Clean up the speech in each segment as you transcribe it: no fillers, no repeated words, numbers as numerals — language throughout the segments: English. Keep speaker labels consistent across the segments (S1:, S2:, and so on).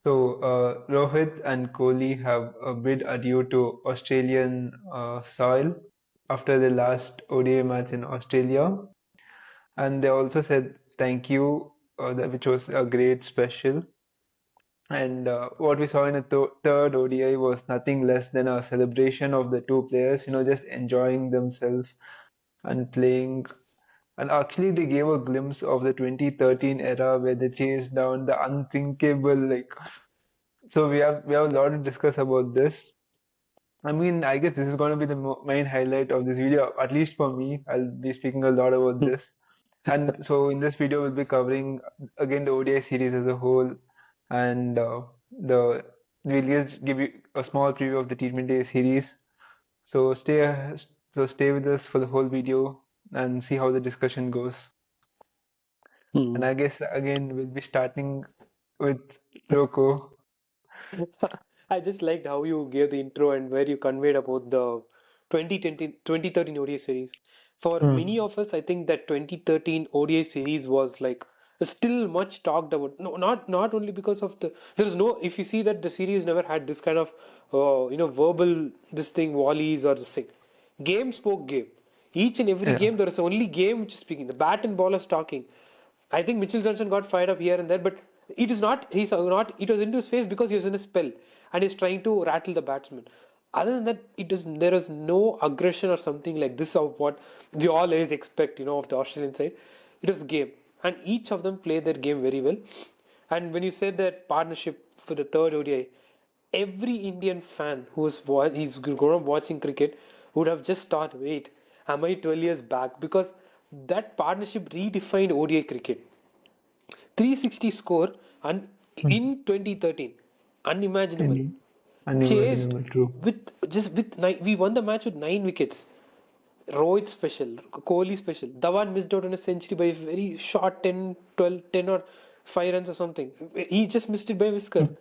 S1: Rohit and Kohli have bid adieu to Australian soil after the last ODI match in Australia, and they also said thank you, which was a great special. And what we saw in the third ODI was nothing less than a celebration of the two players, just enjoying themselves and playing. And actually, they gave a glimpse of the 2013 era where they chased down the unthinkable. So we have a lot to discuss about this. I mean, I guess this is going to be the main highlight of this video, at least for me. I'll be speaking a lot about
S2: Hmm.
S1: this. And so in this video, we'll be covering again the ODI series as a whole, and the we'll just give you a small preview of the T20I series. So stay with us for the whole video and see how the discussion goes. And
S2: Hmm.
S1: I guess again we'll be starting with Loco.
S2: I just liked how you gave the intro and where you conveyed about the 2013 ODI series. For many
S1: Hmm.
S2: of us, I think that 2013 ODI series was like still much talked about. No, not only because of there's no, if you see that the series never had this kind of verbal this thing volleys or this thing. Game spoke game. Each and every
S1: Yeah.
S2: game there is only game which is speaking. The bat and ball is talking. I think Mitchell Johnson got fired up here and there, but it is not. He's not. It was into his face because he was in a spell and he's trying to rattle the batsman. Other than that, it is there is no aggression or something like this of what we always expect, of the Australian side. It was game, and each of them played their game very well. And when you said that partnership for the third ODI, every Indian fan he's grown up watching cricket would have just thought, wait, am I 12 years back? Because that partnership redefined ODI cricket. 360 score and
S1: Hmm.
S2: in 2013, unimaginable.
S1: Any
S2: Chased
S1: unimaginable, true.
S2: with nine, we won the match with 9 wickets. Rohit special, Kohli special. Dhawan missed out on a century by a very short 10, 12, 10 or 5 runs or something. He just missed it by a whisker.
S1: Hmm.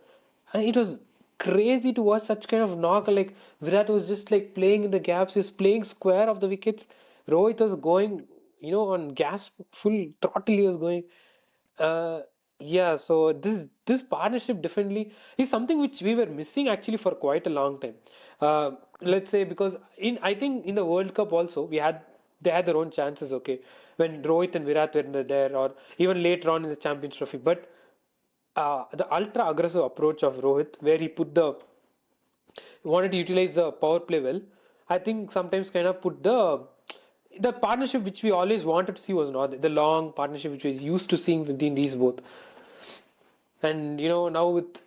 S2: And it was crazy to watch such kind of knock. Like Virat was just like playing in the gaps. He was playing square of the wickets. Rohit was going, on gas, full throttle he was going. Uh, yeah, so this partnership definitely is something which we were missing actually for quite a long time. Let's say because in I think in the World Cup also they had their own chances. Okay, when Rohit and Virat were in there, or even later on in the Champions Trophy. But the ultra aggressive approach of Rohit, where he wanted to utilize the power play well, I think sometimes kind of put the partnership which we always wanted to see was not the long partnership which we used to seeing between these both. And now with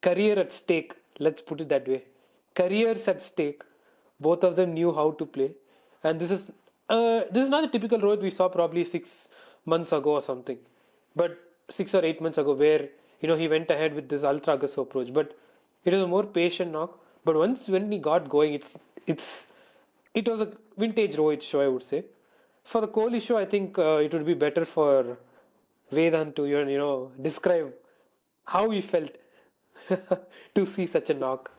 S2: career at stake, let's put it that way. Careers at stake, both of them knew how to play. And this is not a typical role we saw probably 6 months ago or something. But 6 or 8 months ago, where he went ahead with this ultra aggressive approach. But it was a more patient knock. But once when he got going, it's it was a vintage Rohit show, I would say. For the Kohli show, I think it would be better for Vedant to describe how he felt to see such a knock.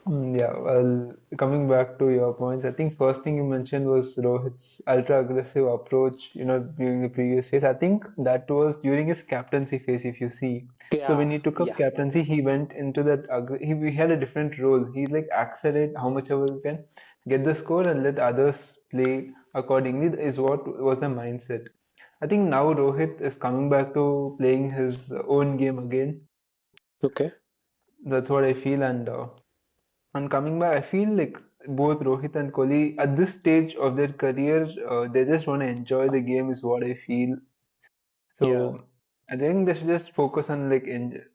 S1: Yeah, well, coming back to your points, I think first thing you mentioned was Rohit's ultra aggressive approach, during the previous phase. I think that was during his captaincy phase, if you see. So when
S2: Yeah,
S1: he took up
S2: yeah,
S1: captaincy, he went into he had a different role. He's like accelerate how much ever you can, get the score and let others play accordingly is what was the mindset. I think now Rohit is coming back to playing his own game again.
S2: okay,
S1: That's what I feel, and coming back, I feel like both Rohit and Kohli at this stage of their career, they just want to enjoy the game, is what I feel.
S2: yeah,
S1: So I think they should just focus on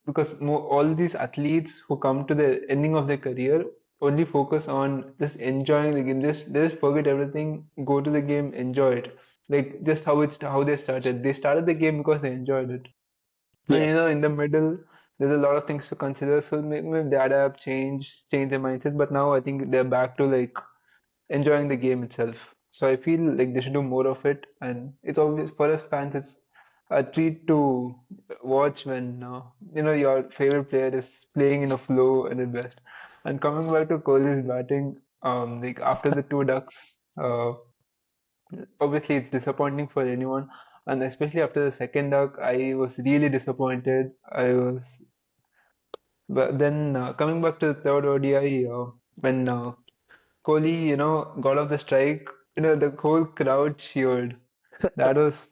S1: because all these athletes who come to the ending of their career only focus on just enjoying the game. They just forget everything, go to the game, enjoy it. Like just how they started. They started the game because they enjoyed it. And
S2: yes,
S1: in the middle, there's a lot of things to consider. So maybe they adapt, change their mindset. But now I think they're back to like enjoying the game itself. So I feel like they should do more of it. And it's always for us fans, it's a treat to watch when your favorite player is playing in a flow at the best. And coming back to Kohli's batting, like after the two ducks, obviously it's disappointing for anyone. And especially after the second duck, I was really disappointed. But then coming back to the third ODI, when Kohli, got off the strike, the whole crowd cheered. That was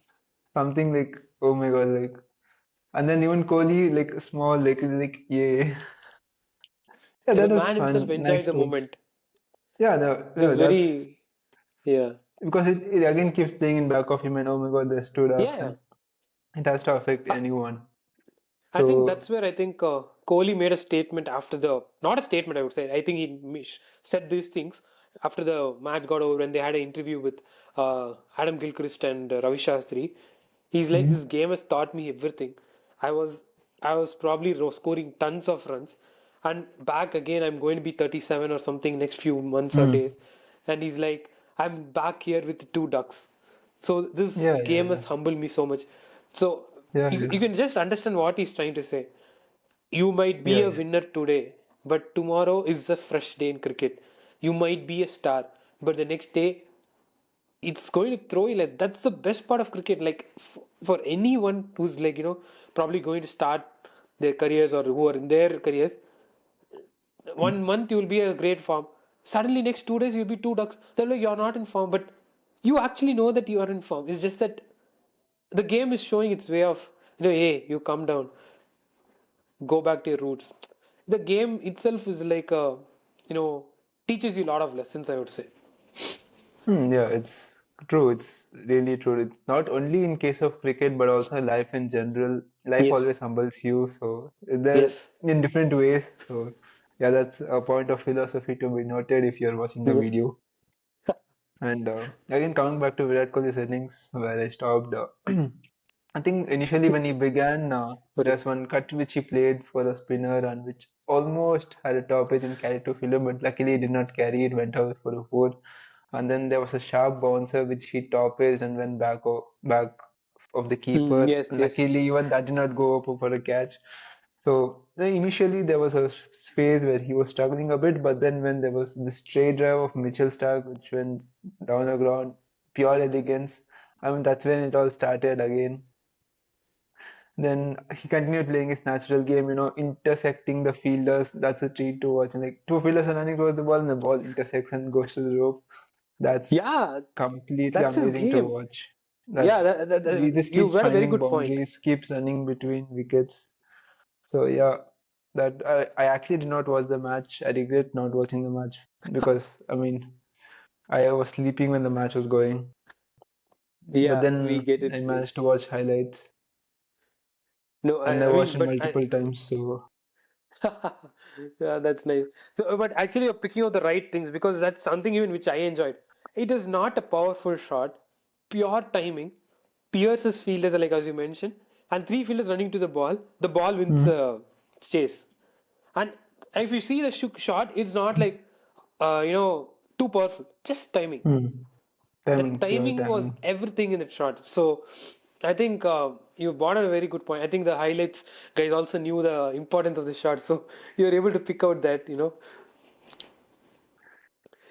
S1: something like, oh my God, like, and then even Kohli, like, small, like, yeah, yeah,
S2: The
S1: that was
S2: man himself
S1: fun,
S2: enjoyed
S1: nice
S2: the
S1: to watch.
S2: moment.
S1: Yeah, no,
S2: It was
S1: that's
S2: very, yeah.
S1: because it again keeps playing in back of him, and oh my God, there's two ducks,
S2: Yeah.
S1: and it has to affect
S2: I,
S1: anyone.
S2: I think
S1: So,
S2: that's where I think Kohli made a statement after not a statement, I would say. I think he said these things after the match got over when they had an interview with Adam Gilchrist and Ravi Shastri. He's like, this
S1: mhm.
S2: game has taught me everything. I was I was probably scoring tons of runs, and back again I'm going to be 37 or something next few months or
S1: Hmm.
S2: days. And he's like, I'm back here with two ducks. So this
S1: Yeah, yeah,
S2: game
S1: yeah,
S2: has humbled me so much. So
S1: yeah,
S2: you
S1: yeah,
S2: can just understand what he's trying to say. You might be
S1: yeah,
S2: a
S1: yeah.
S2: winner today, but tomorrow is a fresh day in cricket. You might be a star, but the next day it's going to throw you. Like that's the best part of cricket. Like for anyone who's like probably going to start their careers or who are in their careers,
S1: Hmm.
S2: 1 month you'll be a great form. Suddenly next 2 days you'll be two ducks. They're like you're not in form, but you actually know that you are in form. It's just that the game is showing its way of hey, you come down, go back to your roots. The game itself is like you know, teaches you a lot of lessons, I would say.
S1: Yeah, it's true. It's really true. It's not only in case of cricket, but also life in general. Life
S2: Yes.
S1: always humbles you. So they're
S2: Yes.
S1: in different ways. So yeah, that's a point of philosophy to be noted if you're watching the
S2: Yes.
S1: video. And again, coming back to Virat Kohli's innings, where I stopped, I think initially when he began,
S2: Okay.
S1: there's one cut which he played for a spinner and which almost had a top edge and carried to fielder, but luckily he did not carry it, went out for a four. And then there was a sharp bouncer which he top edged and went back of the keeper.
S2: Yes.
S1: And
S2: Yes.
S1: luckily, even that did not go up for a catch. So initially there was a phase where he was struggling a bit, but then when there was the straight drive of Mitchell Stark, which went down the ground, pure elegance. I mean, that's when it all started again. Then he continued playing his natural game, intersecting the fielders. That's a treat to watch. And like two fielders are running towards the ball, and the ball intersects and goes to the rope. That's
S2: Yeah,
S1: completely
S2: that's his
S1: amazing to
S2: game.
S1: watch.
S2: Yeah,
S1: That's he just
S2: you
S1: keeps
S2: had a very
S1: finding
S2: good point.
S1: boundaries, keeps running between wickets. So yeah, that I actually did not watch the match. I regret not watching the match because I mean I was sleeping when the match was going. But
S2: Yeah, we
S1: then
S2: get
S1: I
S2: it.
S1: managed to watch highlights
S2: No,
S1: and
S2: I,
S1: I
S2: I
S1: watched
S2: mean,
S1: it
S2: but
S1: multiple times. So
S2: yeah, that's nice. So, but actually, you're picking up the right things because that's something even which I enjoyed. It is not a powerful shot, pure timing. Pierce's fielders, like as you mentioned, and three fielders running to the ball wins
S1: hmm,
S2: chase. And if you see the shot, it's not like too powerful, just timing.
S1: hmm,
S2: The
S1: timing, pure
S2: timing was
S1: timing.
S2: everything in that shot. So I think you brought out a very good point. I think the highlights guys also knew the importance of the shot, so you were able to pick out that.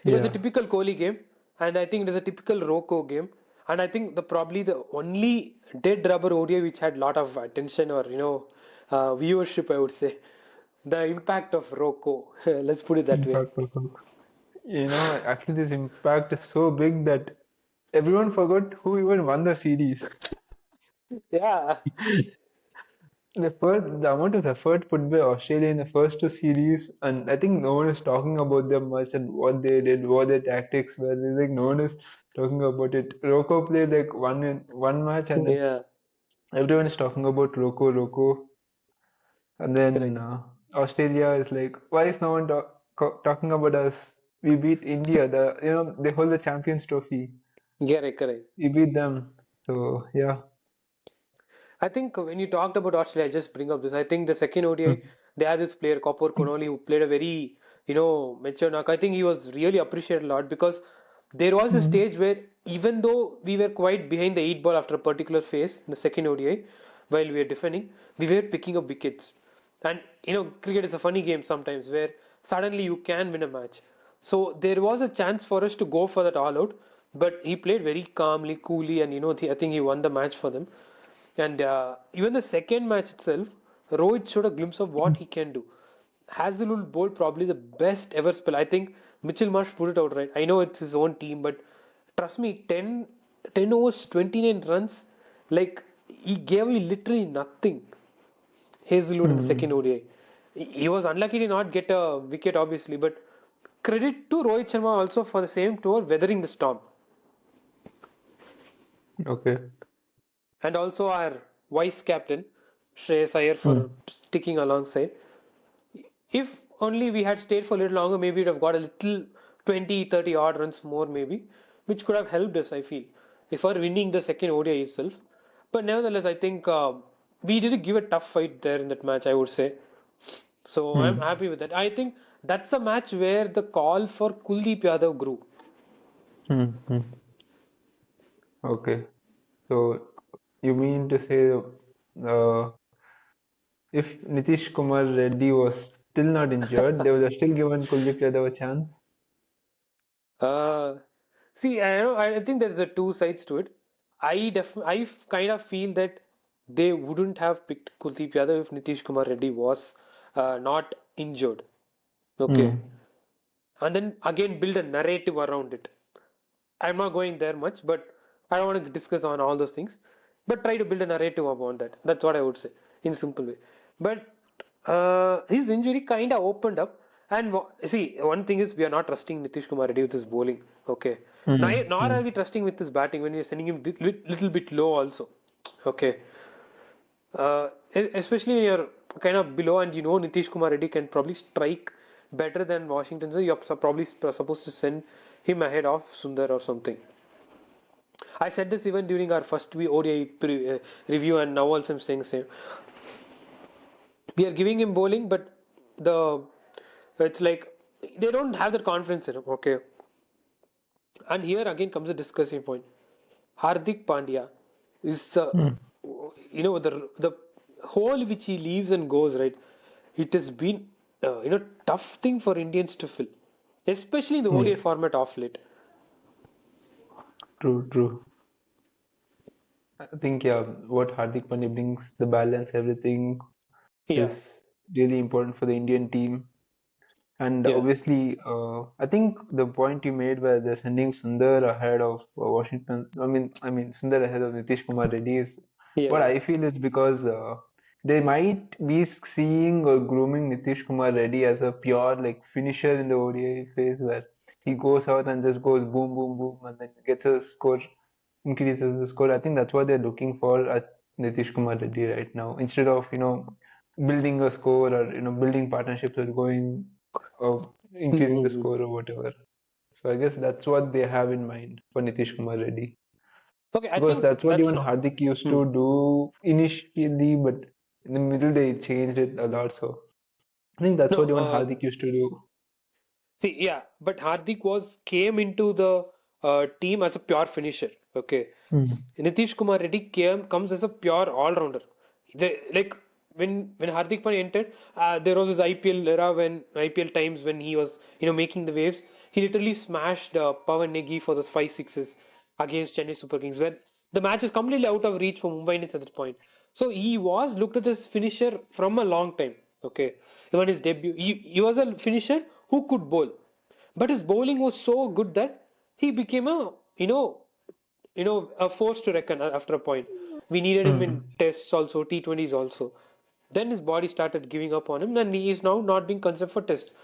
S2: It was a
S1: Yeah,
S2: typical Kohli game, and I think it was a typical Rocco game. And I think probably the only dead rubber ODI which had lot of attention or viewership, I would say, the impact of Rocco. Let's put it that way.
S1: impact of Hulk. Actually, this impact is so big that everyone forgot who even won the series.
S2: Yeah,
S1: The amount of effort put by Australia in the first two series, and I think no one is talking about them much and what they did, what their tactics were. It's like no one is talking about it. Rocco played like one match, and then
S2: yeah,
S1: everyone is talking about Rocco, and then
S2: correct,
S1: Australia is like, why is no one talking about us? We beat India. They hold the Champions Trophy.
S2: correct, correct.
S1: We beat them. So yeah.
S2: I think when you talked about Australia, I just bring up this. I think the second ODI, they had this player, Copper Connolly, who played a very, mature knock. I think he was really appreciated a lot because there was a
S1: Mm.
S2: stage where even though we were quite behind the eight ball after a particular phase in the second ODI, while we were defending, we were picking up wickets. And cricket is a funny game sometimes where suddenly you can win a match. So there was a chance for us to go for that all out. but he played very calmly, coolly, and I think he won the match for them. And even the second match itself, Rohit showed a glimpse of what he can do. Hazlewood bowled probably the best ever spell. I think Mitchell Marsh put it out right. I know it's his own team, but trust me, 10 overs, 29 runs, like he gave me literally nothing. Hazlewood in the
S1: Hmm.
S2: second ODI. He was unlucky to not get a wicket, obviously, but credit to Rohit Sharma also for the same tour weathering the storm.
S1: Okay.
S2: And also our vice captain, Shreyas Iyer,
S1: Hmm.
S2: for sticking alongside. If only we had stayed for a little longer, maybe we'd have got a little 20, 30 odd runs more, maybe, which could have helped us, I feel, if we're winning the second ODI itself. But nevertheless, I think we did give a tough fight there in that match, I would say. So I'm
S1: Hmm.
S2: happy with that. I think that's a match where the call for Kuldeep Yadav grew.
S1: Hmm. Hmm. Okay. So you mean to say if Nitish Kumar Reddy was still not injured, they would have still given Kuldeep Yadav a chance?
S2: Uh, See, I think there's a two sides to it. I kind of feel that they wouldn't have picked Kuldeep Yadav if Nitish Kumar Reddy was not injured. Okay,
S1: Hmm.
S2: and then again build a narrative around it. I'm not going there much, but I don't want to discuss on all those things. But try to build a narrative about that. That's what I would say in simple way. But his injury kind of opened up. And see, one thing is we are not trusting Nitish Kumar Reddy with his bowling. Okay.
S1: Hmm.
S2: Nor
S1: Hmm.
S2: are we trusting with his batting when we're sending him little bit low also. Okay. Especially when you're kind of below and Nitish Kumar Reddy can probably strike better than Washington. So you're probably supposed to send him ahead of Sundar or something. I said this even during our first ODI review, and now also I'm saying the same. We are giving him bowling, but the it's like they don't have that confidence in him. Okay, and here again comes a discussing point. Hardik Pandya is,
S1: Hmm.
S2: the hole which he leaves and goes right. It has been tough thing for Indians to fill, especially in the
S1: Hmm.
S2: ODI format of late.
S1: True, true. I think, yeah, what Hardik Pandya brings, the balance, everything
S2: Yeah,
S1: is really important for the Indian team. And
S2: yeah,
S1: obviously, I think the point you made where they're sending Sundar ahead of Washington, I mean Sundar ahead of Nitish Kumar Reddy is
S2: yeah,
S1: what
S2: yeah.
S1: I feel is because they might be seeing or grooming Nitish Kumar Reddy as a pure like finisher in the ODI phase where he goes out and just goes boom, boom, boom, and then gets a score, increases the score. I think that's what they're looking for at Nitish Kumar Reddy right now. Instead of, building a score or, building partnerships or going increasing the
S2: Mhm.
S1: score or whatever. So I guess that's what they have in mind for Nitish Kumar Reddy.
S2: Okay, I
S1: Because
S2: think
S1: that's what
S2: that's
S1: even
S2: not.
S1: Hardik used
S2: Hmm.
S1: to do initially, but in the middle they changed it a lot. So I think that's
S2: No,
S1: what even Hardik used to do.
S2: see, yeah, but Hardik was came into the team as a pure finisher. Okay,
S1: Hmm.
S2: Nitish Kumar Reddy comes as a pure all-rounder. Like when Hardik Pandya entered, there was his IPL era when IPL times when he was making the waves. He literally smashed Pawan Negi for those five sixes against Chennai Super Kings, where the match is completely out of reach for Mumbai Indians at that point. So he was looked at as finisher from a long time. Okay, even his debut, he was a finisher who could bowl, but his bowling was so good that he became a force to reckon after a point. We needed him in
S1: Hmm.
S2: tests also, T20s also. Then his body started giving up on him, and he is now not being considered for tests.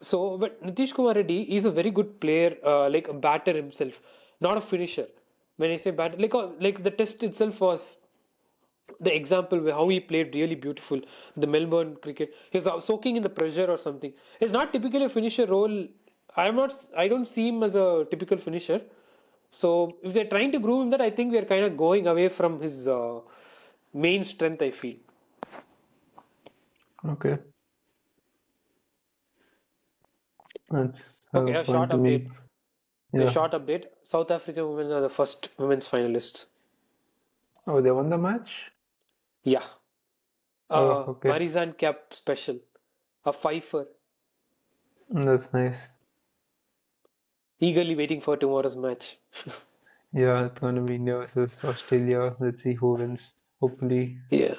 S2: So, but Nitish Kumar Reddy is a very good player, like a batter himself, not a finisher. When I say batter, like the test itself was the example where how he played really beautiful. The Melbourne cricket, he was soaking in the pressure or something. It's not typically a finisher role. I don't see him as a typical finisher. So if they're trying to groom him, that I think we are kind of going away from his main strength. I feel.
S1: Okay, that's
S2: Okay,
S1: a
S2: a
S1: point
S2: short
S1: to make.
S2: update. A
S1: Yeah.
S2: short update. South African women are the first women's finalists.
S1: Oh, they won the match?
S2: Yeah.
S1: Oh, okay.
S2: Marizan Cap special. A fifer.
S1: That's nice.
S2: Eagerly waiting for tomorrow's match.
S1: Yeah, it's gonna be India versus Australia. Let's see who wins. Hopefully,
S2: Yeah.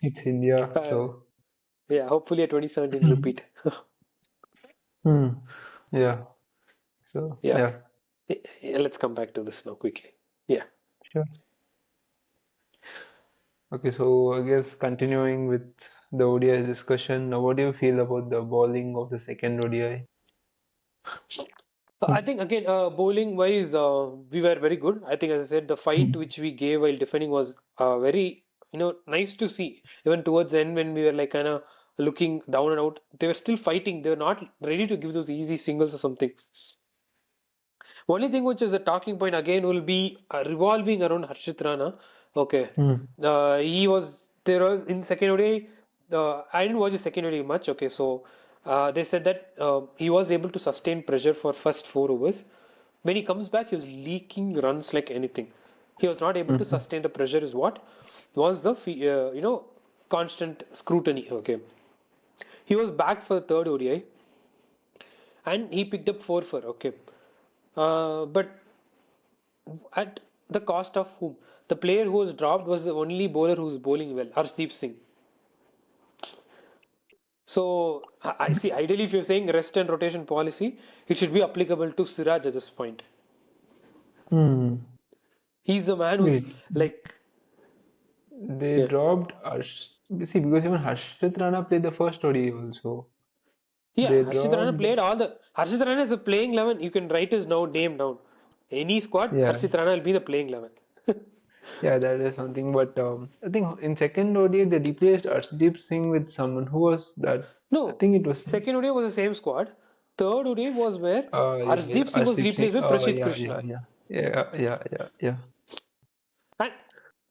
S1: it's India.
S2: Uh,
S1: So,
S2: yeah, hopefully a 2017
S1: hmm.
S2: repeat.
S1: Yeah. So,
S2: Yeah, okay.
S1: yeah,
S2: Yeah, let's come back to this now quickly. Yeah.
S1: sure. Okay, so I guess continuing with the ODI discussion, now what do you feel about the bowling of the second ODI?
S2: I think again, bowling wise, we were very good. I think, as I said, the fight which we gave while defending was very, nice to see. Even towards the end, when we were like kind of looking down and out, they were still fighting. They were not ready to give those easy singles or something. Only thing which is a talking point again will be revolving around Harshit Rana. Okay,
S1: Hmm.
S2: he was there was in second ODI. I didn't watch the second ODI much. Okay, so they said that he was able to sustain pressure for first 4 overs. When he comes back, he was leaking runs like anything. He was not able to
S1: Hmm.
S2: sustain the pressure. Is what was the constant scrutiny. Okay, he was back for the third ODI and he picked up 4 for. Okay, but at the cost of whom? The player who was dropped was the only bowler who was bowling well, Harshdeep Singh. So I see. Ideally, if you're saying rest and rotation policy, it should be applicable to Siraj at this point.
S1: Hmm.
S2: He's the man who's
S1: Wait,
S2: like,
S1: they
S2: yeah,
S1: dropped Harsh. See, because even Harshit Rana played the first ODI also.
S2: yeah.
S1: They
S2: Harshit Rana
S1: dropped.
S2: played all the. Harshit Rana is a playing 11. You can write his now name down. Any squad,
S1: Yeah,
S2: Harshit Rana will be the playing 11.
S1: yeah, that is something. But I think in second ODI they replaced Arshdeep Singh with someone who was that. I
S2: No,
S1: think it was.
S2: second ODI was the same squad. Third ODI was where
S1: Yeah, yeah,
S2: Harshdeep Singh was
S1: Arshdeep Singh.
S2: replaced by
S1: Oh,
S2: Prashid
S1: yeah, yeah,
S2: Krishna.
S1: yeah, yeah, yeah, yeah, yeah.
S2: And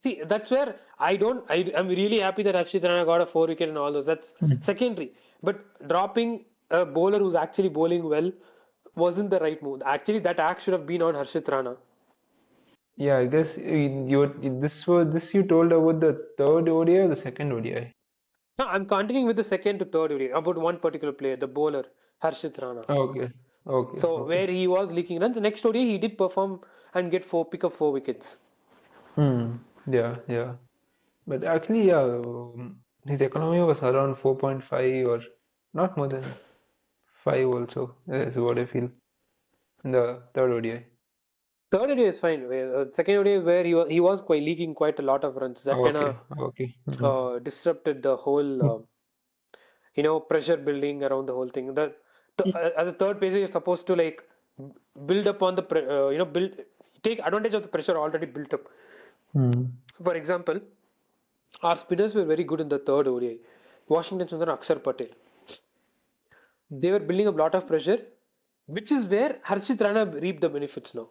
S2: see, that's where I'm really happy that Harshit Rana got a 4 wicket and all those. That's
S1: Hmm.
S2: secondary. But dropping a bowler who's actually bowling well wasn't the right move. Actually, that act should have been on Harshit Rana.
S1: Yeah, I guess this you told about the third ODI or the second ODI?
S2: No, I'm continuing with the second to third ODI about one particular player, the bowler, Harshit Rana.
S1: Okay, okay,
S2: So
S1: okay.
S2: where he was leaking runs, the next ODI he did perform and pick up 4 wickets.
S1: Hmm. Yeah, yeah. But actually, yeah, his economy was around 4.5 or not more than 5 also, is what I feel in the third ODI.
S2: Third ODI is fine. Second ODI where he was quite leaking quite a lot of runs. That kind
S1: Okay,
S2: of
S1: okay. Hmm.
S2: disrupted the whole pressure building around the whole thing. As a third pacer, you're supposed to like build up on the build take advantage of the pressure already built up.
S1: Hmm.
S2: For example, our spinners were very good in the third ODI. Washington Sundar, Akshar Patel. They were building up a lot of pressure, which is where Harshit Rana reaped the benefits now.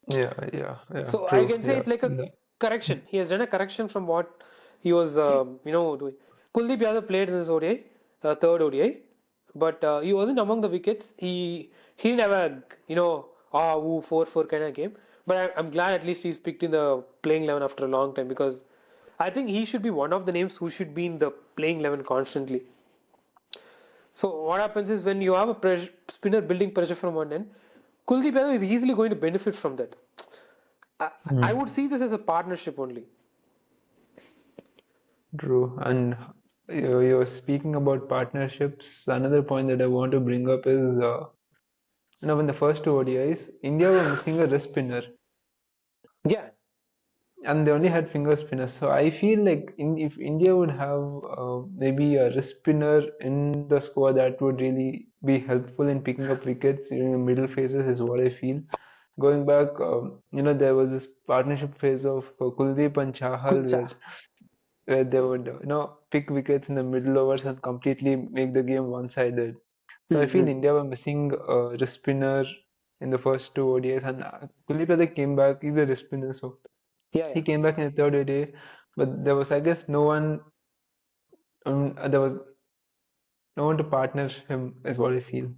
S1: Yeah, yeah, yeah,
S2: So I
S1: true.
S2: can say
S1: Yeah.
S2: it's like a correction. He has done a correction from what he was, doing. Kuldeep Yadav played in this ODI, third ODI, but he wasn't among the wickets. He didn't have a ooh 4-4 kind of game. But I'm glad at least he's picked in the playing 11 after a long time because I think he should be one of the names who should be in the playing 11 constantly. So what happens is when you have a spinner building pressure from one end, Kuldeep Yadav is easily going to benefit from that. I would
S1: Hmm.
S2: see this as a partnership only.
S1: True. And you're speaking about partnerships. Another point that I want to bring up is, in the first two ODIs, India were missing a wrist spinner,
S2: Yeah.
S1: and they only had finger spinners. So I feel like if India would have maybe a wrist spinner in the squad, that would really be helpful in picking up wickets during the middle phases, is what I feel. Going back, there was this partnership phase of Kuldeep and Chahal
S2: Kulcha.
S1: where they would pick wickets in the middle overs and completely make the game one-sided. So I feel
S2: Mm-hmm.
S1: India were missing a spinner in the first two ODIs, and Kuldeep Yadav came back. He's a wrist spinner, so
S2: Yeah,
S1: he
S2: yeah.
S1: came back in the third ODI, but there was, I guess, no one. There was no one to partner him, is what I feel.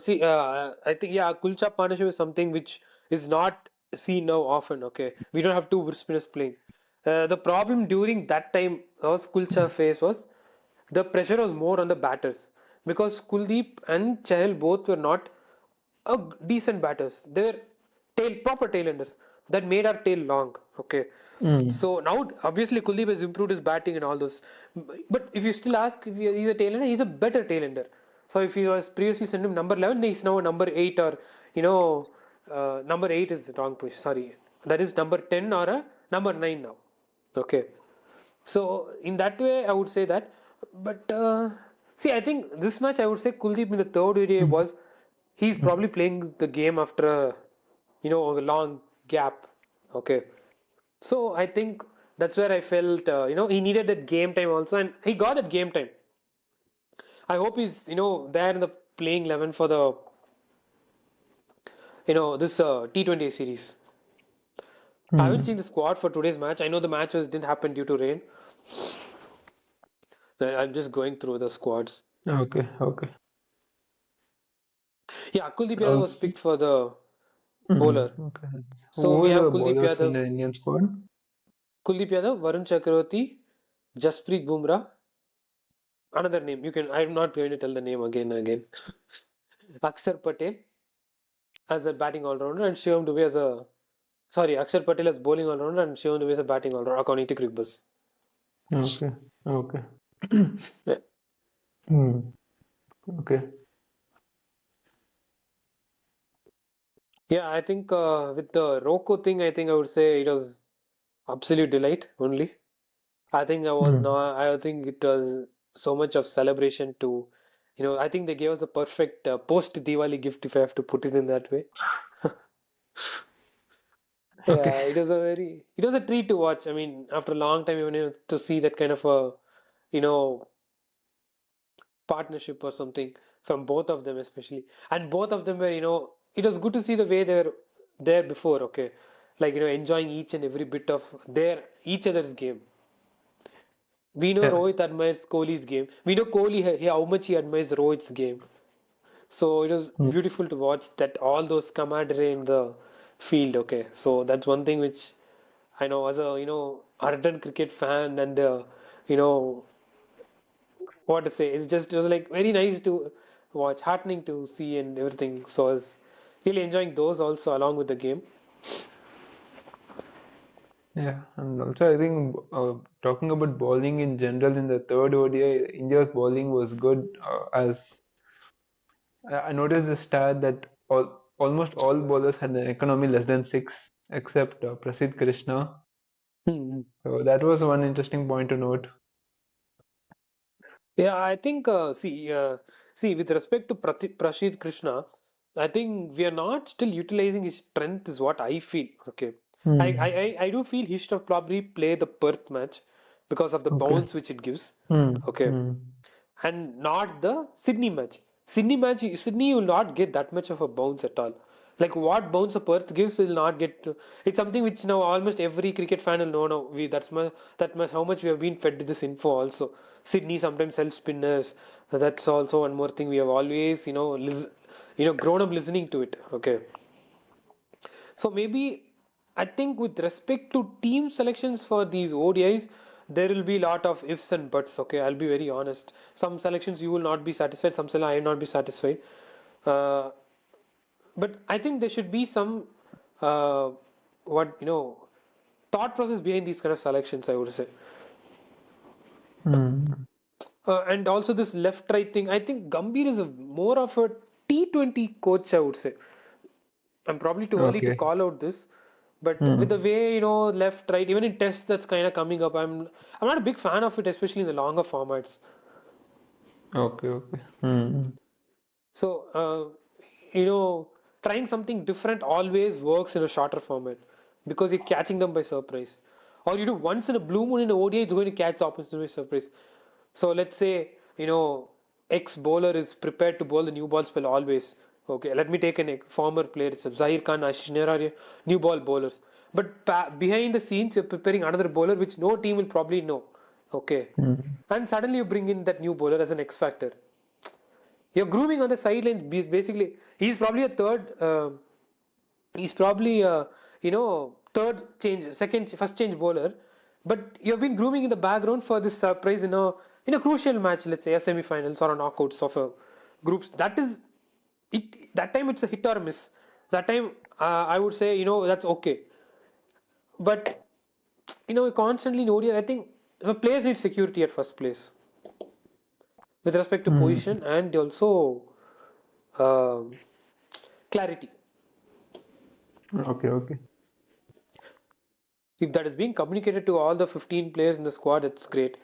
S2: See, I think yeah, Kulcha partnership is something which is not seen now often. Okay, we don't have two spinners playing. The problem during that time was Kulcha phase was the pressure was more on the batters because Kuldeep and Chahal both were not. decent batters. They're proper tailenders that made our tail long. Okay.
S1: Mm.
S2: So now, obviously, Kuldeep has improved his batting and all those. But if you still ask if he's a tailender, he's a better tailender. So if he was previously sent him number 11, he's now a number 8 or, you know, number 8 is the wrong position. Sorry. That is number 10 or a number 9 now. Okay. So in that way, I would say that. But see, I think this match, I would say Kuldeep in the third area
S1: Mm.
S2: was he's probably playing the game after a long gap. Okay. So I think that's where I felt he needed that game time also, and he got that game time. I hope he's there in the playing 11 for the this T20 series. I haven't
S1: Mm.
S2: seen the squad for today's match. I know the match didn't happen due to rain. I'm just going through the squads.
S1: Okay, okay.
S2: Yeah, Kuldeep Yadav was
S1: Also,
S2: picked for the bowler.
S1: okay. Who
S2: So we
S1: were
S2: have
S1: the bowlers in the Indian squad?
S2: Kuldeep Yadav, Varun Chakravarti, Jasprit Bumrah. Another name. I'm not going to tell the name again and again. Akshar Patel as a batting all-rounder and Shivam Dube as a sorry, Akshar Patel as bowling all-rounder and Shivam Dube as a batting all-rounder according to Crickbuzz.
S1: Okay, okay.
S2: Yeah.
S1: Hmm. Okay.
S2: Yeah, I think with the Rocco thing, I think I would say it was absolute delight only. I think I was
S1: Hmm.
S2: not. I think it was so much of celebration to, I think they gave us a perfect post-Diwali gift if I have to put it in that way.
S1: Okay.
S2: Yeah, it was a treat to watch. I mean, after a long time, even to see that kind of a, you know, partnership or something from both of them, especially. And both of them were, it was good to see the way they were there before, okay. Like, enjoying each and every bit of each other's game. We know
S1: Yeah.
S2: Rohit admires Kohli's game. We know Kohli, how much he admires Rohit's game. So it was
S1: Hmm.
S2: beautiful to watch that all those camaraderie in the field, okay. So that's one thing which I know as a, ardent cricket fan and you know, what to say. It was like very nice to watch, heartening to see and everything. So I was really enjoying those also along with the game.
S1: Yeah. And also, I think talking about bowling in general in the third ODI, India's bowling was good. As I noticed the stat that almost all bowlers had an economy less than six, except Prasidh Krishna.
S2: Hmm.
S1: So that was one interesting point to note.
S2: Yeah, I think see with respect to Prashid Krishna, I think we are not still utilizing his strength is what I feel. Okay,
S1: Hmm.
S2: I do feel he should have probably played the Perth match because of the
S1: Okay.
S2: bounce which it gives.
S1: Hmm.
S2: Okay,
S1: Hmm.
S2: and not the Sydney match. Sydney will not get that much of a bounce at all. Like what bounce a Perth gives will not get. It's something which now almost every cricket fan will know now. That much how much we have been fed this info also. Sydney sometimes helps spinners. That's also one more thing we have always grown up listening to it. Okay, so maybe I think with respect to team selections for these ODIs, there will be a lot of ifs and buts. Okay, I'll be very honest. Some selections you will not be satisfied, some selections I will not be satisfied. Uh, but I think there should be some uh, what thought process behind these kind of selections. I would say,
S1: Hmm.
S2: and also this left-right thing. I think Gambhir is more of a T20 coach. I would say. I'm probably too early to
S1: Okay.
S2: call out this, but with the
S1: Hmm.
S2: way left, right, even in tests that's kind of coming up, I'm not a big fan of it, especially in the longer formats.
S1: Okay. Okay. Hmm.
S2: So trying something different always works in a shorter format because you're catching them by surprise. Or you do once in a blue moon in an ODI, it's going to catch the opposition by surprise. So let's say, ex bowler is prepared to bowl the new ball spell always. Okay, let me take a former player itself. Zahir Khan, Ashish Nehra are new ball bowlers. But behind the scenes, you're preparing another bowler which no team will probably know. Okay.
S1: Hmm.
S2: And suddenly you bring in that new bowler as an X factor. You're grooming on the sidelines. Basically, he's probably a third. He's probably a third change, first change bowler. But you've been grooming in the background for this surprise in a crucial match. Let's say a semi-finals or a knockouts of a groups. That is that time it's a hit or a miss. That time I would say that's okay. But constantly in ODI, I think the players need security at first place with respect to
S1: Hmm.
S2: position and also um, clarity.
S1: Okay, okay.
S2: If that is being communicated to all the 15 players in the squad, that's great.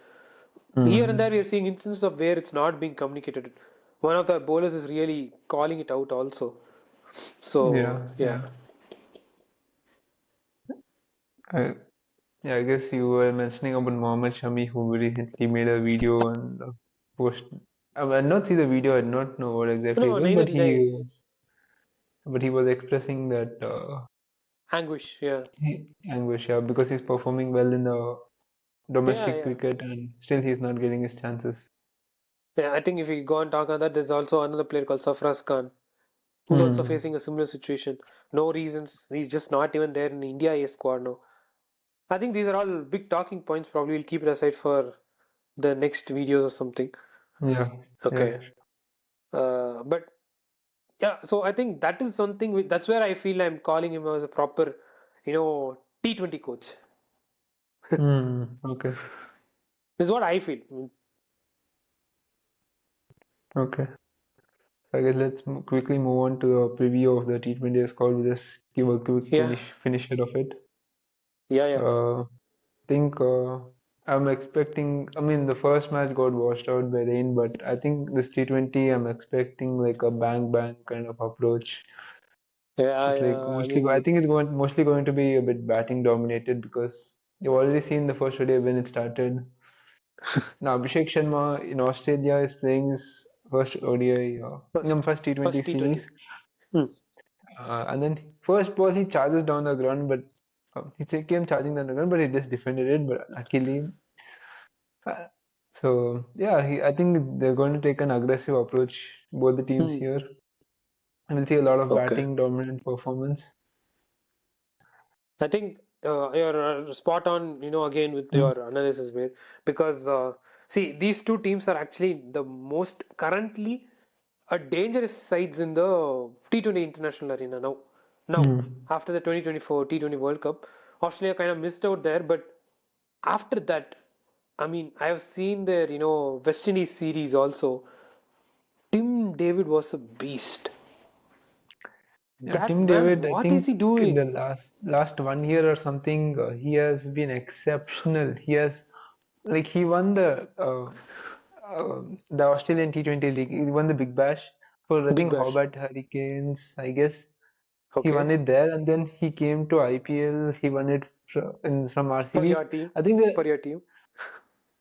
S2: Here and there, we
S1: Hmm.
S2: are seeing instances of where it's not being communicated. One of the bowlers is really calling it out also. So,
S1: Yeah,
S2: yeah.
S1: yeah. I, yeah, I guess you were mentioning about Mohammed Shami, who recently made a video and post. I did not see the video. I did not know what exactly it
S2: No,
S1: was,
S2: neither did I.
S1: but he was expressing that
S2: Anguish, yeah.
S1: anguish, yeah, because he's performing well in the
S2: Yeah,
S1: domestic
S2: yeah.
S1: cricket and still he's not getting his chances.
S2: Yeah, I think if we go and talk on that, there's also another player called Safraz Khan, who's also
S1: Hmm.
S2: facing a similar situation. No reasons. He's just not even there in India A squad now. I think these are all big talking points. Probably we'll keep it aside for the next videos or something.
S1: Yeah, yeah.
S2: Okay. But yeah, so I think that is something that's where I feel I'm calling him as a proper, T20 coach.
S1: Hmm. Okay,
S2: This is what I feel.
S1: okay. I guess let's quickly move on to a preview of the T20 squad. We'll just give a quick
S2: Yeah,
S1: finish it of it.
S2: yeah, yeah.
S1: Uh, think I'm expecting. I mean, the first match got washed out by rain, but I think this T20, I'm expecting like a bang bang kind of approach.
S2: Yeah,
S1: It's like
S2: yeah. I
S1: mostly. I
S2: mean,
S1: think it's going mostly going to be a bit batting dominated because you've already seen the first day when it started. Now Abhishek Sharma in Australia is playing his first ODI, first T20
S2: first T20.
S1: series,
S2: Hmm.
S1: and then first ball he charges down the ground, but he came charging down the ground, but he just defended it. But luckily, uh, so yeah, I think they're going to take an aggressive approach, both the teams
S2: Hmm.
S1: here, and we'll see a lot of
S2: Okay.
S1: batting dominant performance.
S2: I think you're spot on, again with
S1: Mm.
S2: your analysis, mate. Because see, these two teams are actually the most currently a dangerous sides in the T20 international arena now. Now,
S1: Mm.
S2: after the 2024 T20 World Cup, Australia kind of missed out there, but after that, I mean, I have seen their, West Indies series also. Tim David was a beast.
S1: Yeah,
S2: That
S1: Tim
S2: man,
S1: David, I
S2: what is
S1: think
S2: he
S1: in the
S2: doing?
S1: last 1 year or something, he has been exceptional. He has like he won the Australian T20 League. He won the Big Bash for I
S2: Big
S1: think
S2: Bash.
S1: Hobart Hurricanes, I guess. He won
S2: Okay.
S1: it there, and then he came to IPL. He won it from
S2: For
S1: RCB.
S2: your team.
S1: I think
S2: For your team.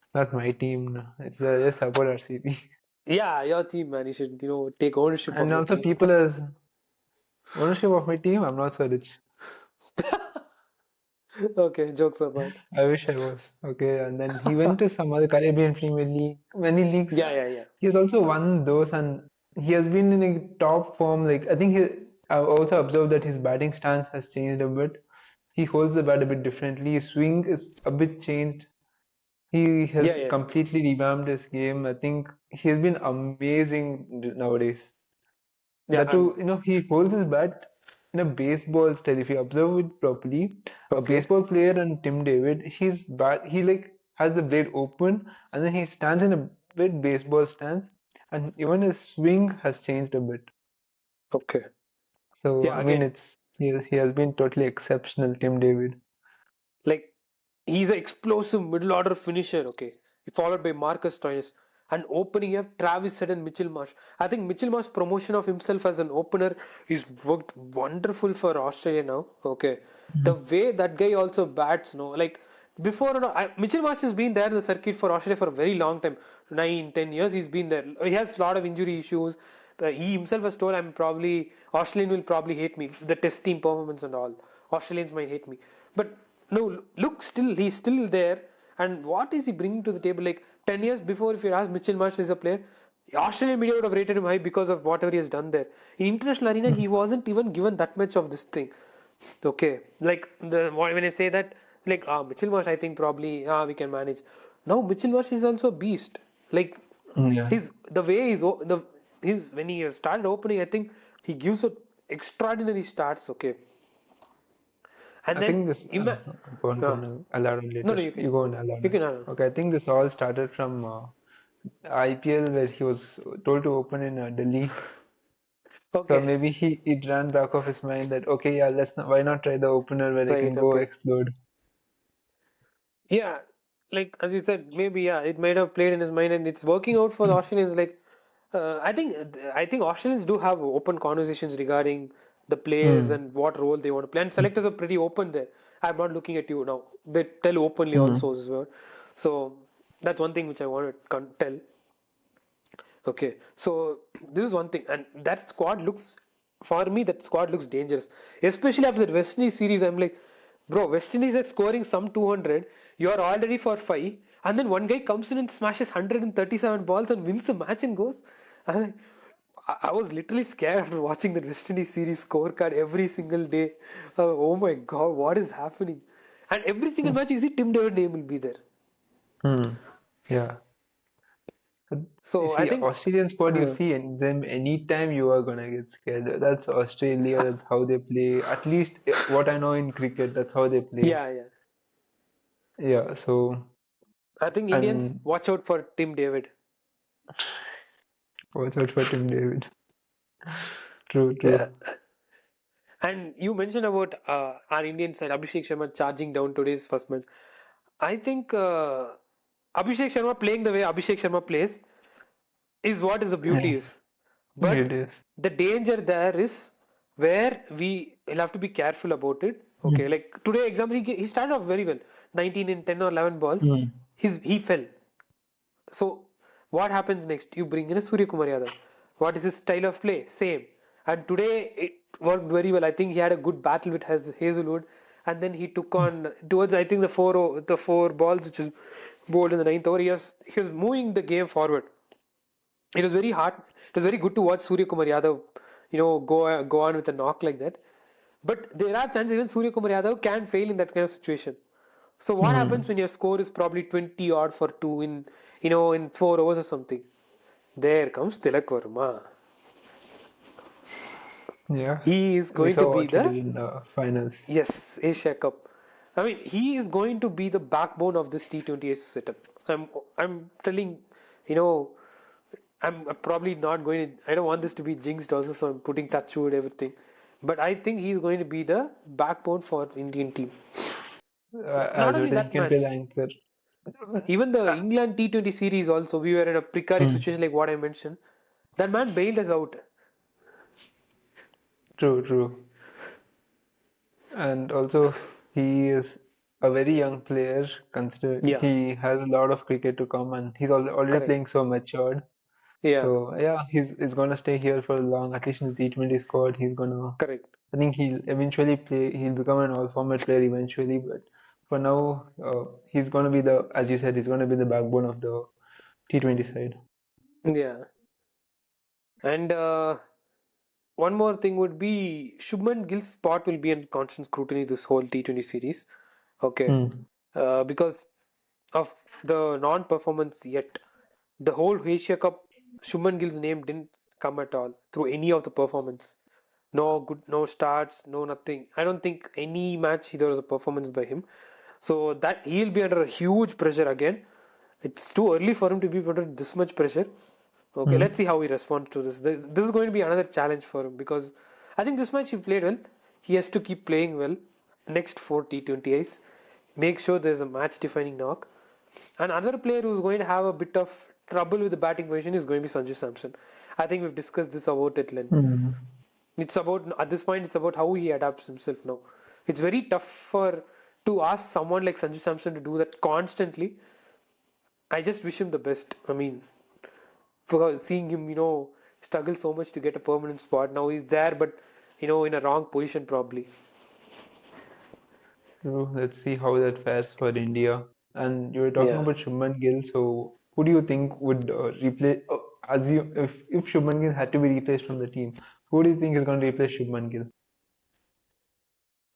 S1: it's not my team. No. It's just support RCB.
S2: Yeah, your team, man. You should, take ownership of
S1: And
S2: your
S1: also
S2: team.
S1: people as ownership of my team. I'm not so rich.
S2: Okay, jokes apart.
S1: I wish I was. Okay, and then he went to some other Caribbean Premier League, many leagues.
S2: Yeah, yeah, yeah.
S1: He has also won those, and he has been in a top form. Like I think I've also observed that his batting stance has changed a bit. He holds the bat a bit differently. His swing is a bit changed. He
S2: Yeah,
S1: has
S2: yeah.
S1: completely revamped his game. I think he has been amazing nowadays.
S2: Yeah,
S1: That too,
S2: and
S1: he holds his bat in a baseball style. If you observe it properly, a
S2: okay.
S1: baseball player and Tim David, his bat, he like has the blade open and then he stands in a bit baseball stance, and even his swing has changed a bit.
S2: Okay.
S1: So
S2: Yeah,
S1: I mean,
S2: again,
S1: he has been totally exceptional, Tim David.
S2: like he's an explosive middle order finisher, okay. Followed by Marcus Stoinis. And opening up Travis Head and Mitchell Marsh. I think Mitchell Marsh's promotion of himself as an opener is worked wonderful for Australia now. Okay. The
S1: Mhm.
S2: way that guy also bats, no, like before, Mitchell Marsh has been there in the circuit for Australia for a very long time, 9, 10 years. He's been there. He has a lot of injury issues. He himself has told, I'm probably Australian will probably hate me. The test team performance and all. Australians might hate me. But no, look, still he's still there. And what is he bringing to the table? Like 10 years before, if you ask Mitchell Marsh is a player, Australian media would have rated him high because of whatever he has done there. In international arena, he wasn't even given that much of this thing. Okay, like when I say that, like Mitchell Marsh, I think probably we can manage. Now Mitchell Marsh is also a beast. Like
S1: Yeah.
S2: his the way he's the when he started opening, I think he gives a extraordinary starts. Okay, and
S1: I
S2: then
S1: think this. Go
S2: uh,
S1: on. I'll add on
S2: no,
S1: later.
S2: no,
S1: You go on. I'll add
S2: you
S1: on.
S2: can
S1: Okay, I think this all started from IPL where he was told to open in Delhi. So
S2: okay,
S1: maybe he it ran back of his mind that okay, yeah, let's not, why not try the opener where I can
S2: right,
S1: go
S2: okay,
S1: explode.
S2: yeah, like as you said, maybe yeah, it might have played in his mind, and it's working out for the Australians. Like, I think Australians do have open conversations regarding the players
S1: Hmm.
S2: and what role they want to play, and selectors are pretty open there. I'm not looking at you now; they tell openly
S1: Hmm.
S2: also as well. So that's one thing which I want to tell. Okay, so this is one thing, and that squad looks, for me, that squad looks dangerous. Especially after the West Indies series, I'm like, bro, West Indies are scoring some 200, you're already for 5, and then one guy comes in and smashes 137 balls and wins the match and goes. I'm like, I was literally scared after watching the West Indies series scorecard every single day. Oh my God, what is happening? And every single match, you see, Tim David name will be there.
S1: Hmm. Yeah. You
S2: So I
S1: see,
S2: think.
S1: Australian squad, you
S2: uh,
S1: see in them anytime you are gonna get scared. That's Australia, that's how they play. At least what I know in cricket, that's how they play.
S2: yeah, yeah.
S1: Yeah, so
S2: I think Indians
S1: and
S2: watch out for Tim David.
S1: watch out for Tim David. True,
S2: Yeah.
S1: true.
S2: And you mentioned about our Indian side, Abhishek Sharma charging down today's first match. I think Abhishek Sharma playing the way Abhishek Sharma plays is what is the beauty
S1: Yeah,
S2: is.
S1: it
S2: But
S1: is.
S2: the danger there is where we will have to be careful about it. Okay,
S1: Mm.
S2: like today example, he started off very well, 19 in 10 or 11 balls.
S1: Mm.
S2: He fell. So what happens next? You bring in a Surya Kumar Yadav. What is his style of play? Same. And today it worked very well. I think he had a good battle with Hazelwood, and then he took on towards I think the four balls which is bowled in the ninth over. He was moving the game forward. It was very hard. It was very good to watch Surya Kumar Yadav, go on with a knock like that. But there are chances even Surya Kumar Yadav can fail in that kind of situation. So what happens
S1: Mm.
S2: when your score is probably 20 odd for two in 4 overs or something? There comes Tilak Verma.
S1: Yeah,
S2: He is
S1: we
S2: going to
S1: saw
S2: be
S1: what he
S2: the
S1: did in the finals.
S2: yes Asia Cup. I mean, he is going to be the backbone of this T20I setup. I'm telling, you know, I'm probably not going to. I don't want this to be jinxed also, so I'm putting touch wood everything. But I think he's going to be the backbone for Indian team. Not
S1: As
S2: only
S1: well as he
S2: that
S1: can play
S2: match,
S1: the anchor.
S2: even the England T20 series also, we were in a precarious
S1: Mm.
S2: situation like what I mentioned. That man bailed us out.
S1: True, true. And also, he is a very young player, consider
S2: Yeah,
S1: he has a lot of cricket to come, and he's already
S2: correct.
S1: playing so matured.
S2: Yeah,
S1: So yeah, he's gonna stay here for long, at least in the T20 squad. He's gonna,
S2: correct.
S1: I think he'll eventually play. He'll become an all-format player eventually, but for now, he's gonna be the, as you said, he's gonna be the backbone of the T20 side.
S2: Yeah. And one more thing would be Shubman Gill's spot will be in constant scrutiny this whole T20 series. Okay.
S1: Hmm.
S2: Because of the non-performance yet. The whole Asia Cup, Shubman Gill's name didn't come at all through any of the performance. No good, no starts, no nothing. I don't think any match there was a performance by him. So that he'll be under a huge pressure again. It's too early for him to be under this much pressure. Okay, let's
S1: Hmm.
S2: see how he responds to this. This is going to be another challenge for him because I think this match he played well. He has to keep playing well. Next four T20Is, make sure there's a match-defining knock. And another player who's going to have a bit of trouble with the batting position is going to be Sanju Samson. I think we've discussed this about at length.
S1: Hmm.
S2: It's about at this point, it's about how he adapts himself now. It's very tough for to ask someone like Sanju Samson to do that constantly. I just wish him the best. I mean, for seeing him, struggle so much to get a permanent spot. Now he's there, but in a wrong position probably.
S1: So let's see how that fares for India. And you were talking
S2: Yeah.
S1: about Shubman Gill. So who do you think would replace? Assume if Shubman Gill had to be replaced from the team, who do you think is going to replace Shubman Gill?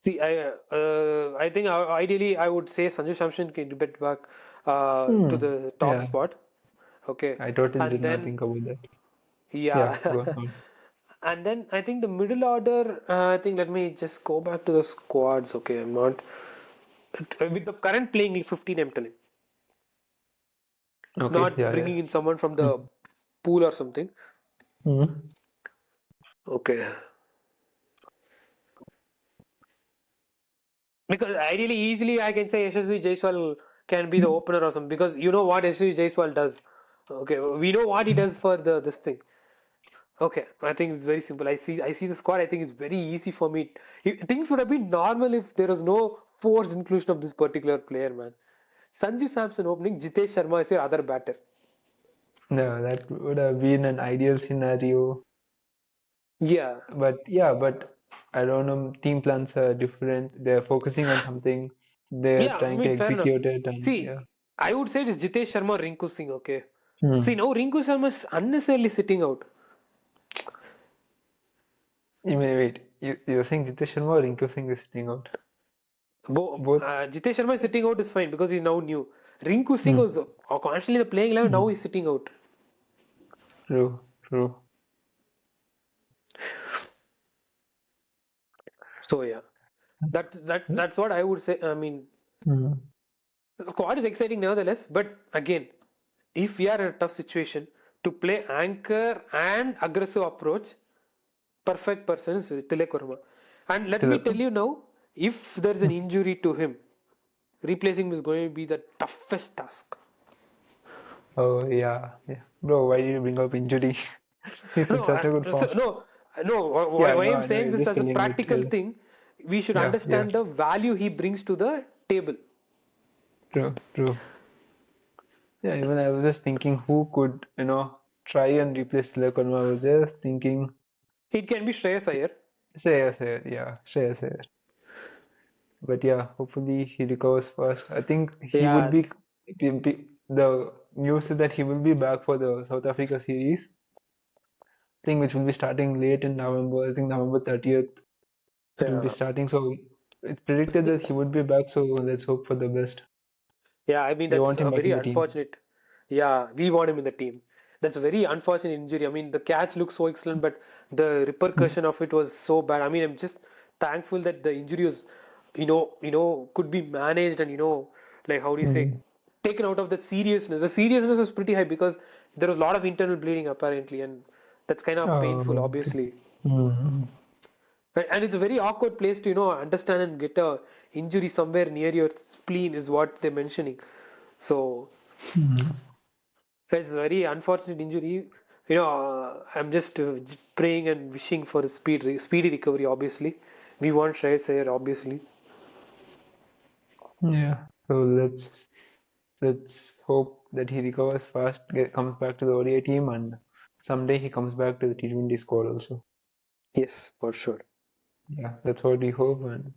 S2: See, I think ideally I would say Sanju Samson can get back to
S1: Hmm.
S2: the top
S1: Yeah,
S2: spot. Okay,
S1: I totally
S2: and
S1: did not
S2: then
S1: think about that. Yeah,
S2: Yeah.
S1: go on.
S2: And then I think the middle order, I think let me just go back to the squads. Okay, I'm not with the current playing 15, I'm telling,
S1: Okay,
S2: not
S1: yeah, yeah.
S2: bringing in someone from the
S1: Mm.
S2: pool or something.
S1: Mm.
S2: Okay. Because ideally, easily I can say Yashasvi Jaiswal can be the opener or something because you know what Yashasvi Jaiswal does. Okay, we know what he does for the this thing. Okay, I think it's very simple. I see the squad. I think it's very easy for me. Things would have been normal if there was no forced inclusion of this particular player, man. Sanju Samson opening, Jitesh Sharma is your other batter.
S1: No, that would have been an ideal scenario.
S2: Yeah,
S1: But yeah, but I don't know, team plans are different. They're focusing on something, they're
S2: yeah. I
S1: trying to
S2: mean, fair enough.
S1: execute it, and
S2: See,
S1: yeah.
S2: I would say it is Jitesh Sharma, Rinku Singh. Okay. See,
S1: Hmm.
S2: now Rinku Sharma is unnecessarily sitting out.
S1: You may wait. You're saying Jitesh Sharma or Rinku Singh is sitting out? Both?
S2: Jitesh Sharma is sitting out is fine because he's now new. Rinku Singh
S1: Hmm.
S2: was constantly in the playing 11. Now
S1: Hmm.
S2: he's sitting out.
S1: True, true.
S2: So yeah, that's what I would say. I mean,
S1: Hmm.
S2: the squad is exciting nevertheless, but again, if we are in a tough situation to play anchor and aggressive approach, perfect person is Tilak Verma. And let me tell
S1: Tilakam.
S2: you now, if there's an injury to him, replacing him is going to be the toughest task.
S1: Oh yeah, yeah. Bro, why did you bring up injury? He's in
S2: No,
S1: such a good form.
S2: no.
S1: Yeah,
S2: Why
S1: no,
S2: I'm
S1: I know.
S2: saying
S1: You're
S2: this
S1: just
S2: as a
S1: telling it.
S2: practical thing, we should
S1: Yeah, yeah.
S2: understand the value he brings to the table.
S1: True, true. Yeah, even I was just thinking who could, try and replace Tilakam. I was just thinking,
S2: It can be Shreyas Iyer.
S1: Shreyas Iyer. Yeah, Shreyas Iyer. But yeah, hopefully he recovers fast. I think he would
S2: Yeah,
S1: the news is that he will be back for the South Africa series. I think which will be starting late in November. I think November 30th it will be
S2: yeah.
S1: starting. So it's predicted that he would be back. So let's hope for the best.
S2: Yeah, I mean
S1: We
S2: that's
S1: want
S2: a
S1: him back in
S2: very
S1: the team.
S2: unfortunate. Yeah, we want him in the team. That's a very unfortunate injury. I mean, the catch looks so excellent, but the
S1: Mm,
S2: repercussion of it was so bad. I mean, I'm just thankful that the injury was, could be managed and like how do you say,
S1: mm.
S2: taken out of the seriousness. The seriousness was pretty high because there was a lot of internal bleeding apparently, and that's kind of painful,
S1: Oh, okay.
S2: obviously.
S1: Mm,
S2: And it's a very awkward place to, understand and get a injury somewhere near your spleen is what they're mentioning. So
S1: mm.
S2: it's a very unfortunate injury. I'm just praying and wishing for a speedy recovery. Obviously, we want Shreyas Iyer. Obviously,
S1: Yeah. So let's hope that he recovers fast, comes back to the ODI team, and someday he comes back to the T20 squad also.
S2: yes, for sure.
S1: Yeah, that's what we hope. And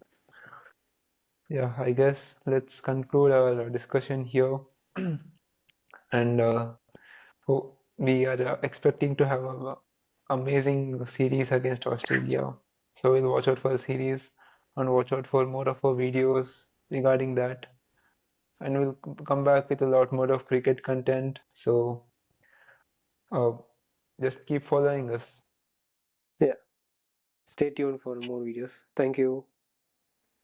S1: yeah, I guess let's conclude our discussion here. And we are expecting to have an amazing series against Australia. So we'll watch out for the series and watch out for more of our videos regarding that. And we'll come back with a lot more of cricket content. So uh, just keep following us.
S2: Yeah, stay tuned for more videos. Thank you.